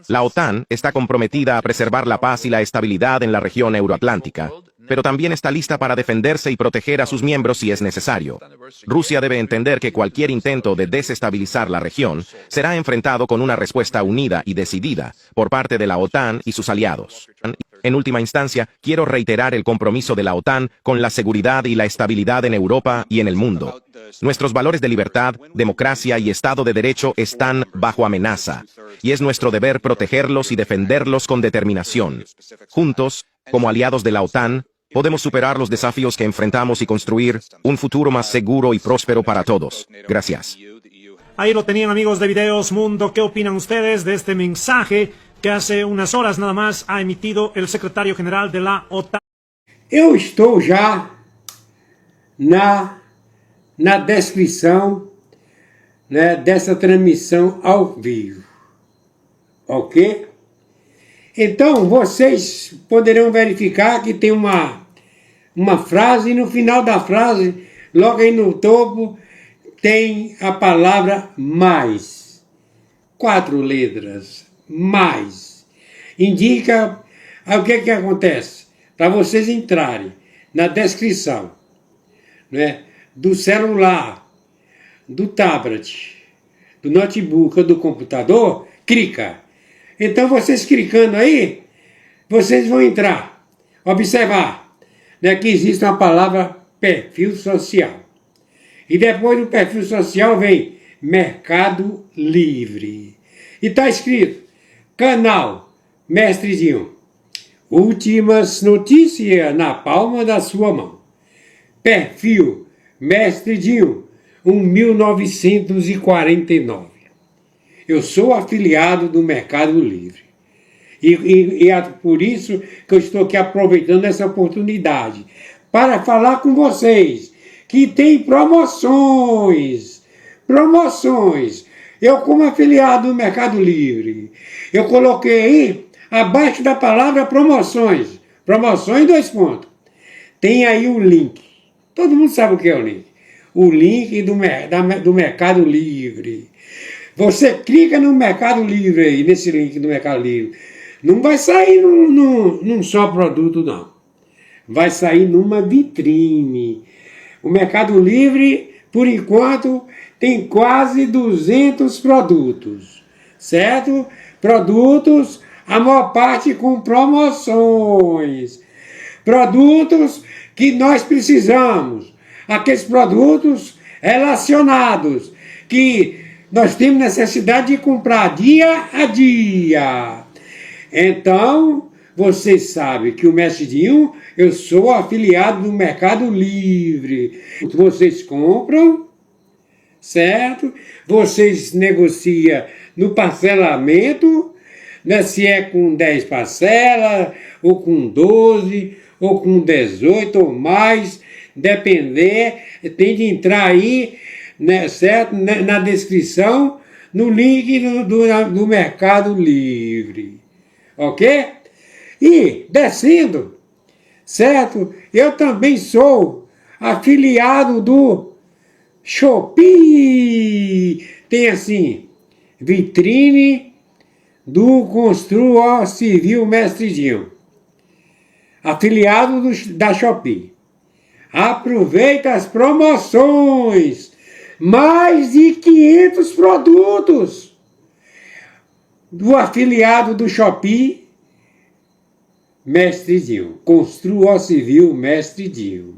la OTAN está comprometida a preservar la paz y la estabilidad en la región euroatlántica, pero también está lista para defenderse y proteger a sus miembros si es necesario. Rusia debe entender que cualquier intento de desestabilizar la región será enfrentado con una respuesta unida y decidida por parte de la OTAN y sus aliados. En última instancia, quiero reiterar el compromiso de la OTAN con la seguridad y la estabilidad en Europa y en el mundo. Nuestros valores de libertad, democracia y Estado de Derecho están bajo amenaza, y es nuestro deber protegerlos y defenderlos con determinación. Juntos, como aliados de la OTAN, podemos superar los desafíos que enfrentamos y construir un futuro más seguro y próspero para todos. Gracias. Ahí lo tenían, amigos de Videos Mundo. ¿Qué opinan ustedes de este mensaje que hace unas horas nada más ha emitido el secretario general de la OTAN? Eu estou já na descrição, né, dessa transmissão ao vivo, ok? Então vocês poderão verificar que tem uma frase, e no final da frase, logo aí no topo, tem a palavra mais. 4 letras, mais. Indica o que acontece. Para vocês entrarem na descrição, né, do celular, do tablet, do notebook ou do computador, clica. Então vocês clicando aí, vocês vão entrar, observar, né, que existe uma palavra perfil social. E depois do perfil social vem Mercado Livre. E está escrito, canal Mestrezinho. Últimas notícias na palma da sua mão. Perfil Mestrezinho, 1949. Eu sou afiliado do Mercado Livre. E é por isso que eu estou aqui aproveitando essa oportunidade para falar com vocês que tem promoções. Promoções. Eu, como afiliado do Mercado Livre, eu coloquei aí, abaixo da palavra promoções, promoções 2 pontos, tem aí o link. Todo mundo sabe o que é o link. O link do Mercado Livre. Você clica no Mercado Livre aí, nesse link do Mercado Livre. Não vai sair num só produto, não. Vai sair numa vitrine. O Mercado Livre, por enquanto, tem quase 200 produtos, certo? Produtos, a maior parte com promoções. Produtos que nós precisamos. Aqueles produtos relacionados, que nós temos necessidade de comprar dia a dia. Então, vocês sabem que o Mestre Dinho, eu sou afiliado do Mercado Livre. Vocês compram, certo? Vocês negociam no parcelamento, né? Se é com 10 parcelas, ou com 12, ou com 18 ou mais, depender, tem de entrar aí, né, certo? Na descrição, no link do Mercado Livre. Ok? E, descendo, certo? Eu também sou afiliado do Shopee. Tem assim, vitrine do Construa Civil Mestre Dinho. Afiliado da Shopee. Aproveita as promoções. Mais de 500 produtos do afiliado do Shopee Mestre Dinho. Construa Civil Mestre Dinho.